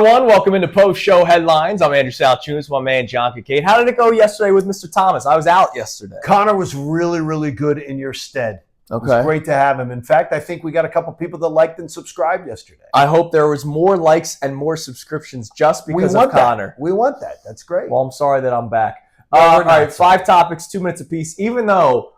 everyone. Welcome into post-show headlines. I'm Andrew Salciunas, my man John Kincade. How did it go yesterday with Mr. Thomas? I was out yesterday. Connor was really, really good in your stead. Okay. It was great to have him. In fact, I think we got a couple people that liked and subscribed yesterday. I hope there was more likes and more subscriptions just because of Connor. We want that. That's great. Well, I'm sorry that I'm back. No, all right, 5 topics, 2 minutes apiece, even though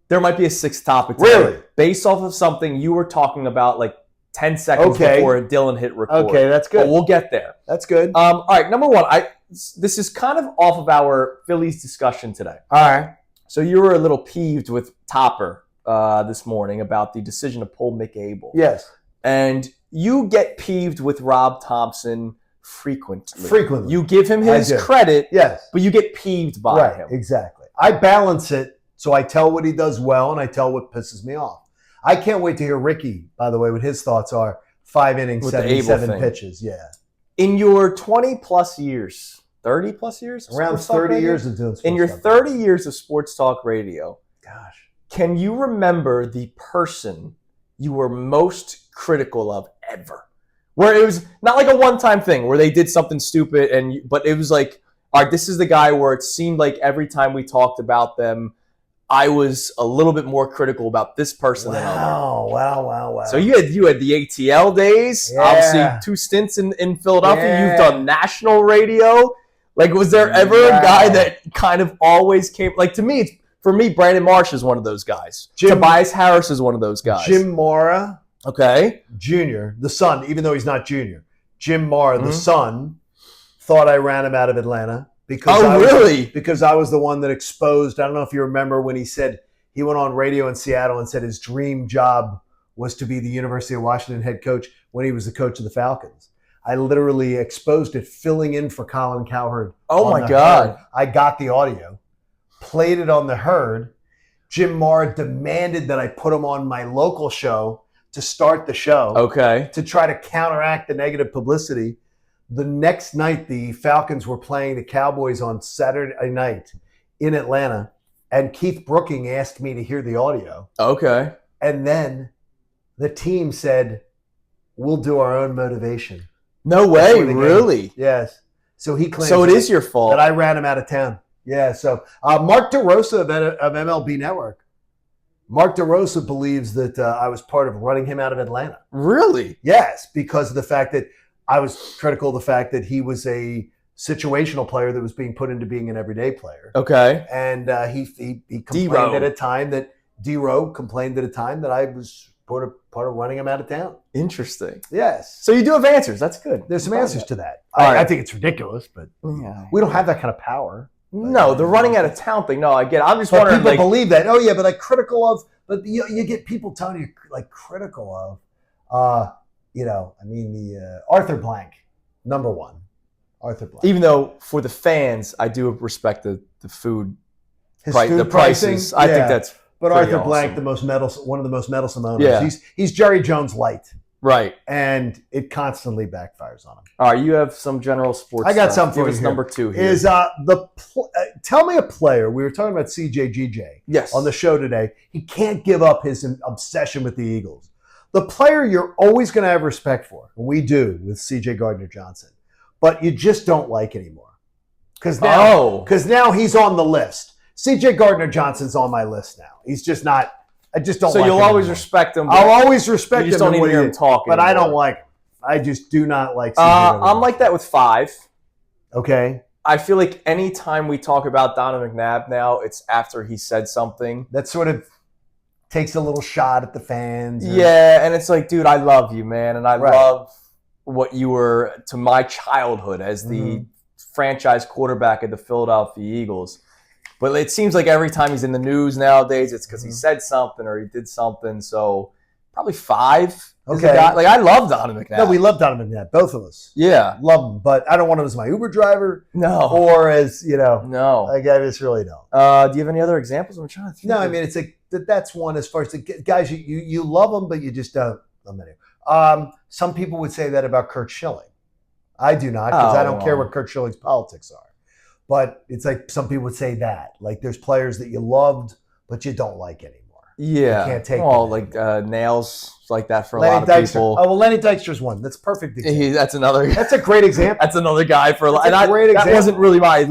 there might be a 6th topic today, really? Based off of something you were talking about like 10 seconds before Dylan hit record. Okay, that's good. But we'll get there. That's good. All right, number one, this is kind of off of our Phillies discussion today. All right. So you were a little peeved with Topper this morning about the decision to pull Mick Abel. Yes. And you get peeved with Rob Thompson frequently. Frequently. You give him his credit, yes, but you get peeved by him. Exactly. I balance it, so I tell what he does well and I tell what pisses me off. I can't wait to hear Ricky, by the way, what his thoughts are. 5 innings, With 77 pitches. Yeah. In your 20-plus years, 30-plus years? Around 30 years of doing sports In your talk 30 years of sports talk radio, gosh, can you remember the person you were most critical of ever? Where it was not like a one-time thing where they did something stupid, but it was like, all right, this is the guy where it seemed like every time we talked about them, I was a little bit more critical about this person than other. Wow. So you had the ATL days, obviously 2 stints in Philadelphia. Yeah. You've done national radio. Like, was there ever a guy that kind of always came? Like, to me, for me, Brandon Marsh is one of those guys. Tobias Harris is one of those guys. Jim Mora, Jr., the son, even though he's not junior. Jim Mora, the son, thought I ran him out of Atlanta. Because because I was the one that exposed, I don't know if you remember when he said, he went on radio in Seattle and said his dream job was to be the University of Washington head coach when he was the coach of the Falcons. I literally exposed it, filling in for Colin Cowherd. Oh my God. Herd. I got the audio, played it on the Herd. Jim Mara demanded that I put him on my local show to start the show. To try to counteract the negative publicity. The next night, the Falcons were playing the Cowboys on Saturday night in Atlanta, and Keith Brooking asked me to hear the audio. And then the team said, we'll do our own motivation. No way, really? Yes. So he claims it is your fault that I ran him out of town. Yeah, so Mark DeRosa of MLB Network. Mark DeRosa believes that I was part of running him out of Atlanta. Really? Yes, because of the fact that I was critical of the fact that he was a situational player that was being put into being an everyday player. And he complained at a time that D-Row complained at a time that I was part of running him out of town. Interesting. Yes. So you do have answers. That's good. There's some answers to that. I think it's ridiculous, but we don't have that kind of power. No, the running out of town thing. No, I get it. I'm just wondering. People believe that. Oh, yeah, but critical of. But you get people telling you critical of. The Arthur Blank, number one. Arthur Blank. Even though for the fans, I do respect the food, the prices. I think that's. But Arthur awesome. Blank, one of the most meddlesome owners. Yeah. He's Jerry Jones light. Right. And it constantly backfires on him. All right, you have some general sports. I got something for you. Number 2 here. Is tell me a player. We were talking about CJGJ on the show today. He can't give up his obsession with the Eagles. The player you're always going to have respect for, and we do with C.J. Gardner-Johnson, but you just don't like anymore. Because now he's on the list. C.J. Gardner-Johnson's on my list now. He's just not. I just don't like him. So you'll always respect him. I'll always respect him. You just don't even hear him talk but I don't like him. I just do not like C.J. I'm like that with 5. Okay. I feel like any time we talk about Donovan McNabb now, it's after he said something. That sort of takes a little shot at the fans. Yeah, and it's like, dude, I love you, man, and I love what you were to my childhood as the franchise quarterback of the Philadelphia Eagles. But it seems like every time he's in the news nowadays, it's because he said something or he did something. So probably 5. Okay. Like, I love Donovan McNabb. No, we love Donovan McNabb, both of us. Yeah. Love him, but I don't want him as my Uber driver. No. Or as, No. Like, I just really don't. Do you have any other examples? I'm trying to think. No, I mean, it's like, that's one as far as the guys, you love them, but you just don't. Some people would say that about Kurt Schilling. I do not, because I don't care what Kurt Schilling's politics are. But it's like some people would say that. Like, there's players that you loved, but you don't like anymore. Yeah. You can't take nails like that for Lenny a lot of Dykstra. people. Oh, well, Lenny Dykstra's one. That's perfect example. That's another. That's a great example. That's another guy for a lot. That wasn't really my.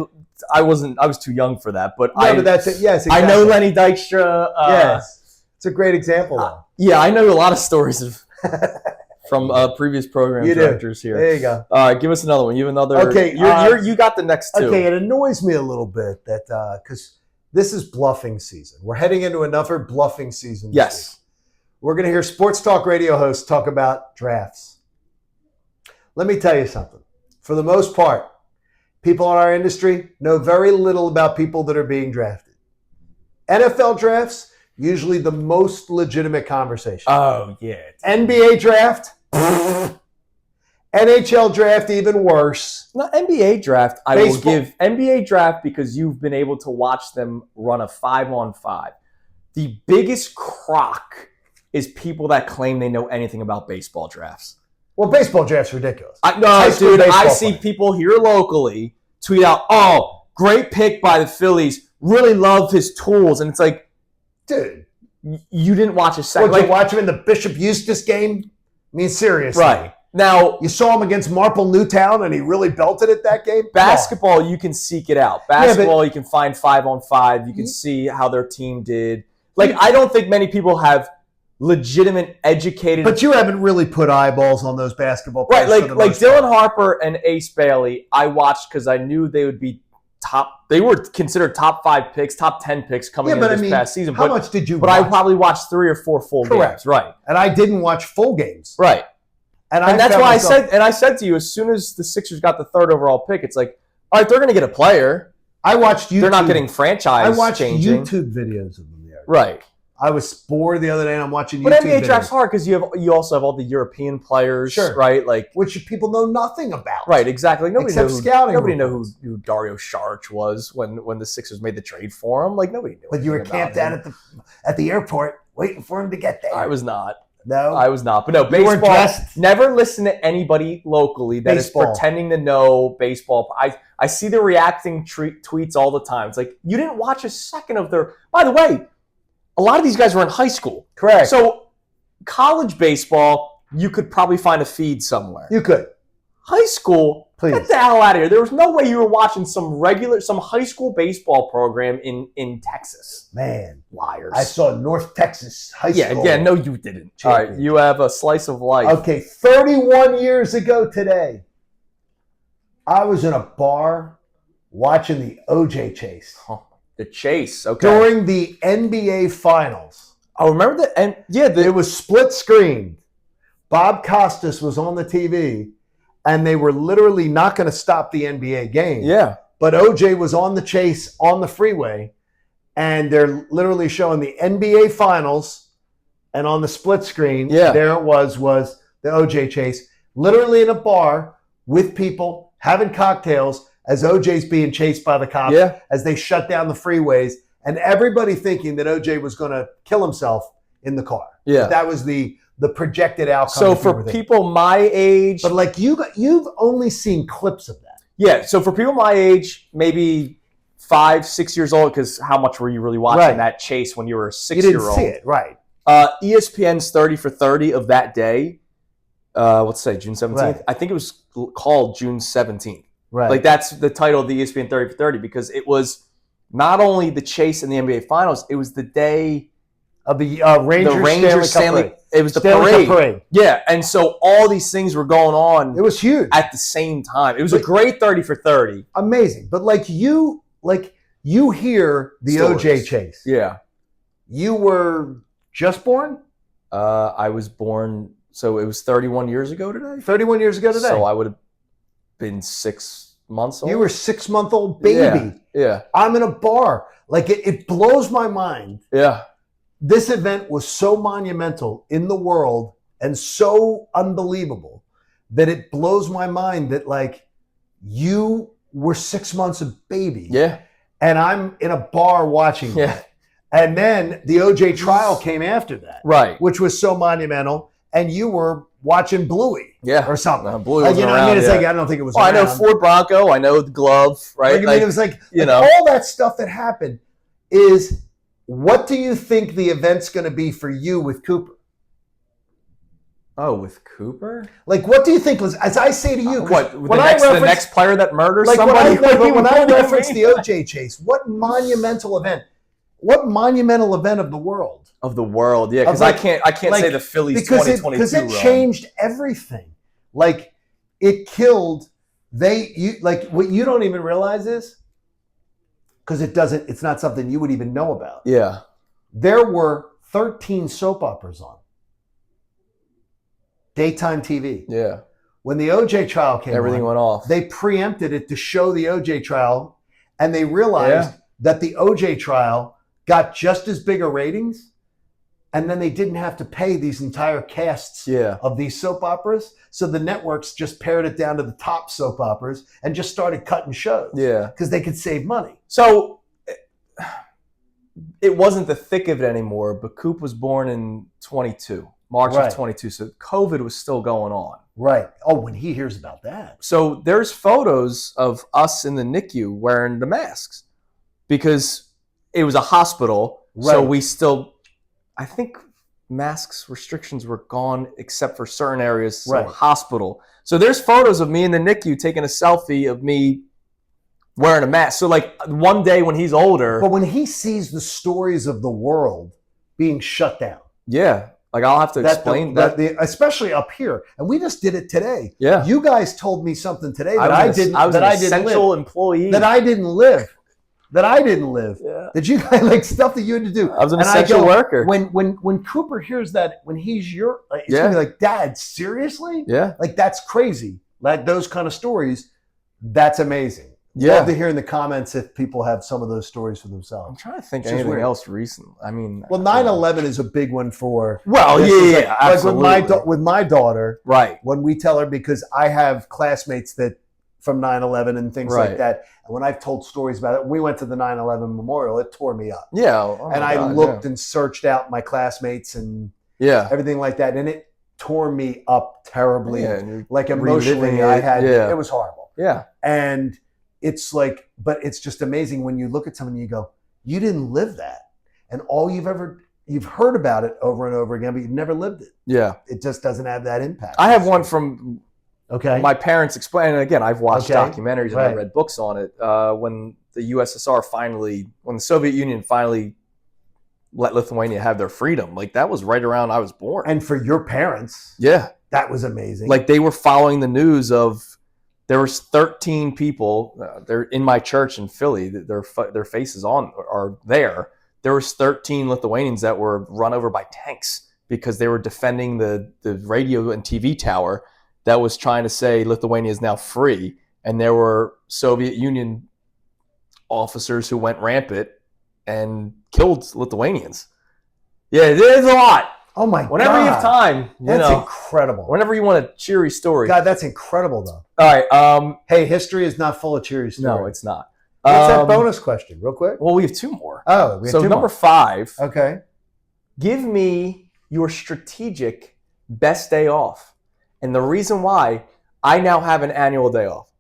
I was too young for that, but but that's it. Yes, exactly. I know Lenny Dykstra. Yes, it's a great example. Though. Yeah, I know a lot of stories of from previous program directors here. There you go. All right, give us another one. You have another. Okay, you got the next two. Okay, it annoys me a little bit that because this is bluffing season. We're heading into another bluffing season. Yes. Week. We're going to hear sports talk radio hosts talk about drafts. Let me tell you something. For the most part, people in our industry know very little about people that are being drafted. NFL drafts, usually the most legitimate conversation. Oh, yeah. NBA draft, NHL draft, even worse. No, NBA draft, I will give NBA draft because you've been able to watch them run a 5-on-5. The biggest crock is people that claim they know anything about baseball drafts. Well, baseball draft's ridiculous. Dude, I see people here locally tweet out, "Oh, great pick by the Phillies. Really love his tools." And it's like, dude, you didn't watch a second. Did you watch him in the Bishop Eustace game? I mean, seriously. Right. Now, you saw him against Marple Newtown, and he really belted it that game? Basketball, you can seek it out. Basketball, you can find 5-on-5. You can see how their team did. I don't think many people have legitimate, educated. But you haven't really put eyeballs on those basketball players. Right, like Dylan Harper and Ace Bailey, I watched because I knew they would be top. They were considered top 5 picks, top 10 picks coming into this past season. How much did you watch? But I probably watched 3 or 4 full games. Right. And I didn't watch full games. Right. And that's why I said to you, as soon as the Sixers got the 3rd overall pick, it's like, all right, they're going to get a player. I watched YouTube. They're not getting franchise I watched changing. YouTube videos of them there. Right. I was bored the other day and I'm watching YouTube But NBA videos. draft's hard because you also have all the European players, right? Which people know nothing about. Right, exactly. Nobody knew who Dario Saric was when the Sixers made the trade for him. Nobody knew. But you were camped out at the airport waiting for him to get there. I was not. No? I was not. But no, baseball. Never listen to anybody locally that is pretending to know baseball. I see the reacting tweets all the time. It's like, you didn't watch a second of their... By the way, a lot of these guys were in high school. Correct. So college baseball, you could probably find a feed somewhere. You could. High school, please get the hell out of here. There was no way you were watching some high school baseball program in Texas. Man. Liars. I saw North Texas high school. Yeah, no, you didn't. All right, you have a slice of life. Okay, 31 years ago today, I was in a bar watching the OJ chase. Oh, the chase, okay. During the NBA Finals. I remember that. And it was split screen. Bob Costas was on the TV. And they were literally not going to stop the NBA game. Yeah. But OJ was on the chase on the freeway. And they're literally showing the NBA Finals. And on the split screen, there it was the OJ chase. Literally in a bar with people having cocktails as OJ's being chased by the cops. As they shut down the freeways. And everybody thinking that OJ was going to kill himself in the car. Yeah. That was the projected outcome. So for people my age, but you've only seen clips of that. Yeah. So for people my age, maybe 5, 6 years old, because how much were you really watching that chase when you were a 6-year-old? You didn't see it, right? ESPN's 30 for 30 of that day. Let's say June 17th. Right. I think it was called June 17th. Right. That's the title of the ESPN 30 for 30 because it was not only the chase in the NBA Finals, it was the day of the Rangers Stanley. It was the Stanley parade. Yeah, and so all these things were going on. It was huge at the same time. It was a great 30 for 30. Amazing, but you hear the OJ chase. Yeah, you were just born. I was born. So it was 31 years ago today. 31 years ago today. So I would have been 6 months old. You were 6-month-old baby. Yeah. I'm in a bar. It blows my mind. Yeah. This event was so monumental in the world and so unbelievable that it blows my mind that you were 6 months of baby. Yeah. And I'm in a bar watching that. And then the OJ trial came after that. Right. Which was so monumental. And you were watching Bluey. Yeah. Or something. Bluey wasn't around, I don't think it was around. I know Ford Bronco. I know the glove, right? It was all that stuff that happened is What do you think the event's going to be for you with Cooper? Oh, with Cooper? Like, what do you think was, as I say to you, the next player that murders somebody? When I reference the OJ chase, what monumental event of the world? Of the world, yeah, because I can't say the Phillies 2022 because it changed everything. Like, it killed, what you don't even realize is, because it's not something you would even know about. Yeah. There were 13 soap operas on. Daytime TV. Yeah. When the OJ trial came everything went off. They preempted it to show the OJ trial, and they realized that the OJ trial got just as big a ratings, and then they didn't have to pay these entire casts of these soap operas. So the networks just pared it down to the top soap operas and just started cutting shows. Yeah. Because they could save money. So it wasn't the thick of it anymore, but Coop was born in 22. March of 22. So COVID was still going on. Right. Oh, when he hears about that. So there's photos of us in the NICU wearing the masks because it was a hospital. Right. So we still, I think masks restrictions were gone except for certain areas. So hospital. So there's photos of me in the NICU taking a selfie of me wearing a mask. So like one day when he's older. But when he sees the stories of the world being shut down. Yeah. Like I'll have to explain that. Especially up here. And we just did it today. Yeah. You guys told me something today that I was an essential employee. That I didn't live. Yeah. That you guys, like, stuff that you had to do. I was an essential worker. When Cooper hears that, when he's he's going to be like, Dad, seriously? Yeah. Like, that's crazy. Like, those kind of stories, that's amazing. Yeah. Love to hear in the comments if people have some of those stories for themselves. I'm trying to think of anything else recent. I mean, well, 9/11 is a big one for. Well, yeah, absolutely. Like with my daughter, right? When we tell her, because I have classmates that from 9/11 and things like that, and when I've told stories about it, we went to the 9/11 memorial. It tore me up. Yeah, I looked and searched out my classmates and everything like that, and it tore me up terribly. Yeah, like emotionally, I had it was horrible. Yeah, and. It's like, but it's just amazing when you look at someone and you go, you didn't live that. And all you've heard about it over and over again, but you've never lived it. Yeah. It just doesn't have that impact. I have one from my parents explaining. Again, I've watched documentaries and I read books on it. When the USSR when the Soviet Union finally let Lithuania have their freedom, like that was right around I was born. And for your parents, that was amazing. Like they were following the news of, there was 13 people. They're in my church in Philly. Their faces are there. There was 13 Lithuanians that were run over by tanks because they were defending the radio and TV tower that was trying to say Lithuania is now free. And there were Soviet Union officers who went rampant and killed Lithuanians. Yeah, it is a lot. Oh my God. Whenever you have time. That's incredible. Whenever you want a cheery story. God, that's incredible though. All right. Hey, history is not full of cheery stories. No, it's not. What's that bonus question, real quick? Well, we have two more. Oh, we have two more. Number 5. Okay. Give me your strategic best day off. And the reason why, I now have an annual day off.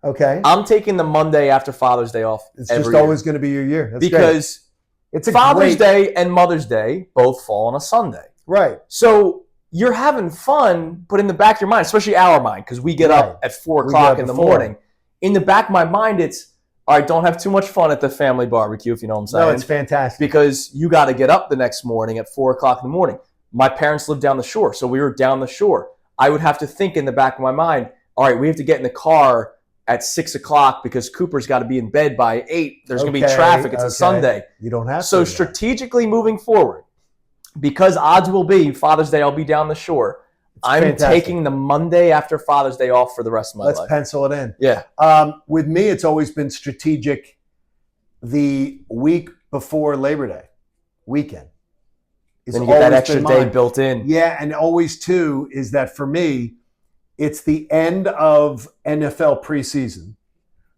Okay. I'm taking the Monday after Father's Day off. It's just always going to be your year. That's because it's Father's Day and Mother's Day both fall on a Sunday. Right. So you're having fun, but in the back of your mind, especially our mind, because we get up at 4 o'clock in the morning. In the back of my mind, it's, all right, don't have too much fun at the family barbecue, if you know what I'm saying. No, it's fantastic. Because you got to get up the next morning at 4 o'clock in the morning. My parents lived down the shore, so we were down the shore. I would have to think in the back of my mind, all right, we have to get in the car at 6 o'clock because Cooper's got to be in bed by 8. There's going to be traffic. It's a Sunday. You don't have to. So strategically moving forward, because odds will be Father's Day, I'll be down the shore. I'm taking the Monday after Father's Day off for the rest of my life. Let's pencil it in. Yeah. With me, it's always been strategic the week before Labor Day weekend. Then you get that extra day built in. Yeah, and always, too, is that for me, it's the end of NFL preseason.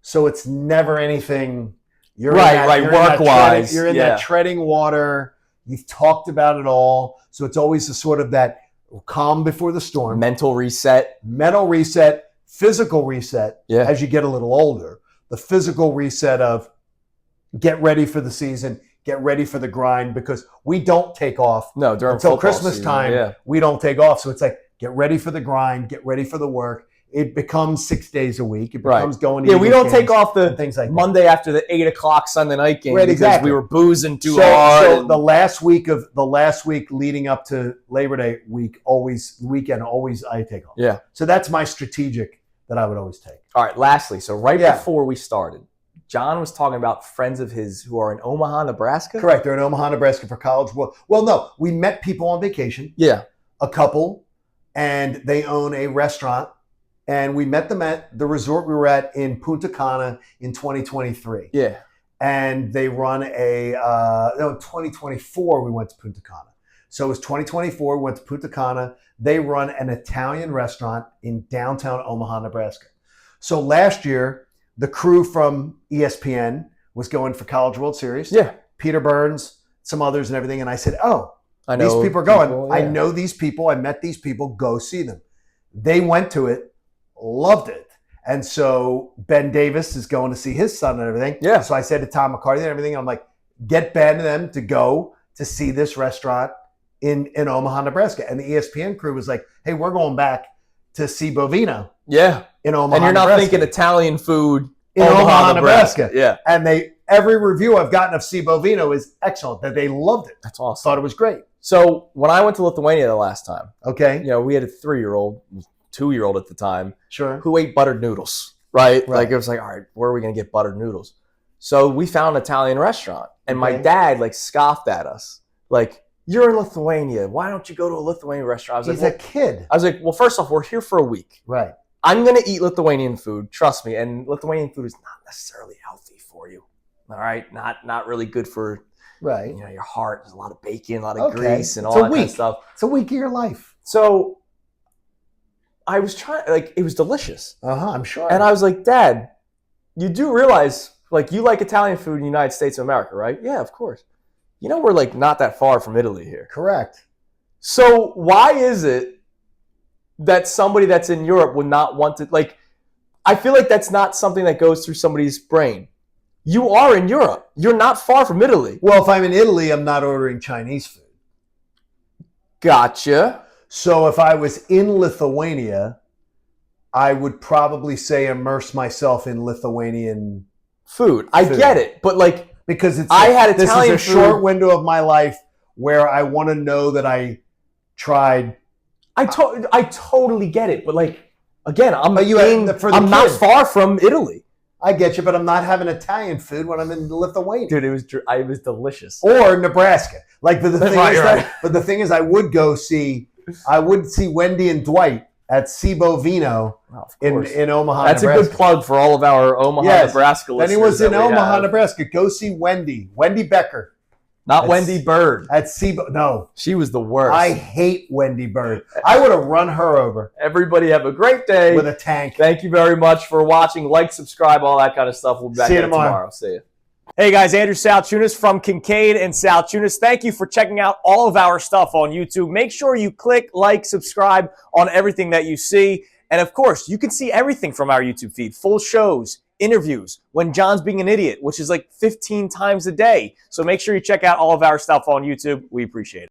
So it's never anything. You're work-wise. You're in that treading water. You've talked about it all. So it's always a sort of that calm before the storm. Mental reset, physical reset as you get a little older. The physical reset of get ready for the season. get ready for the grind, because we don't take off until Christmas time. Yeah. We don't take off. So it's like, get ready for the grind, get ready for the work. It becomes 6 days a week. It becomes going to we don't take off the things like Monday after the 8 o'clock Sunday night game because we were boozing too hard. So the last week leading up to Labor Day weekend, always I take off. Yeah. So that's my strategic that I would always take. All right, lastly, so before we started, John was talking about friends of his who are in Omaha, Nebraska? Correct. They're in Omaha, Nebraska for college. Well, no, we met people on vacation. Yeah. A couple, and they own a restaurant. And we met them at the resort we were at in Punta Cana in 2023. Yeah. And they run 2024 we went to Punta Cana. So it was 2024, we went to Punta Cana. They run an Italian restaurant in downtown Omaha, Nebraska. So last year, the crew from ESPN was going for College World Series. Yeah. Peter Burns, some others and everything. And I said, I know these people are going. yeah. I know these people. I met these people. Go see them. They went to it. Loved it. And so Ben Davis is going to see his son and everything. Yeah. So I said to Tom McCarthy and everything, I'm like, get Ben and them to go to see this restaurant in Omaha, Nebraska. And the ESPN crew was like, hey, we're going back to see Bovino. Yeah. In Omaha, and you're not Nebraska. thinking Italian food in Omaha, Nebraska. Yeah. And every review I've gotten of C. Bovino is excellent, that they loved it. That's awesome. Thought it was great. So when I went to Lithuania the last time, okay, we had a 3-year-old, 2-year-old at the time, sure, who ate buttered noodles, right? Like it was like, all right, where are we going to get buttered noodles? So we found an Italian restaurant, and my dad scoffed at us, like, you're in Lithuania. Why don't you go to a Lithuanian restaurant? He's a kid. I was like, well, first off, we're here for a week. Right. I'm going to eat Lithuanian food, trust me. And Lithuanian food is not necessarily healthy for you. All right? Not really good for your heart. There's a lot of bacon, a lot of grease, and all that kind of stuff. It's a week of your life. So I was trying, it was delicious. I'm sure. And I was like, Dad, you do realize, you like Italian food in the United States of America, right? Yeah, of course. We're not that far from Italy here. Correct. So why is it that somebody that's in Europe would not want to, I feel like that's not something that goes through somebody's brain. You are in Europe. You're not far from Italy. Well, if I'm in Italy, I'm not ordering Chinese food. Gotcha. So if I was in Lithuania, I would probably say immerse myself in Lithuanian food. I get it, but because this is a short window of my life where I want to know that I tried. I totally get it, but again, I'm not far from Italy. I get you, but I'm not having Italian food when I'm in Lithuania. Dude, it was delicious. Or Nebraska. But the thing is, I would see Wendy and Dwight at C. Bovino in Omaha, That's Nebraska. A good plug for all of our Omaha, Nebraska listeners. If anyone's in Omaha, Nebraska, go see Wendy Becker. Not Wendy Bird. At no. She was the worst. I hate Wendy Bird. I would have run her over. Everybody have a great day. With a tank. Thank you very much for watching. Like, subscribe, all that kind of stuff. We'll be back See you tomorrow. See you. Hey guys, Andrew Salciunas from Kincade and Salciunas. Thank you for checking out all of our stuff on YouTube. Make sure you click, like, subscribe on everything that you see. And of course, you can see everything from our YouTube feed. Full shows, interviews, when John's being an idiot, which is 15 times a day. So make sure you check out all of our stuff on YouTube. We appreciate it.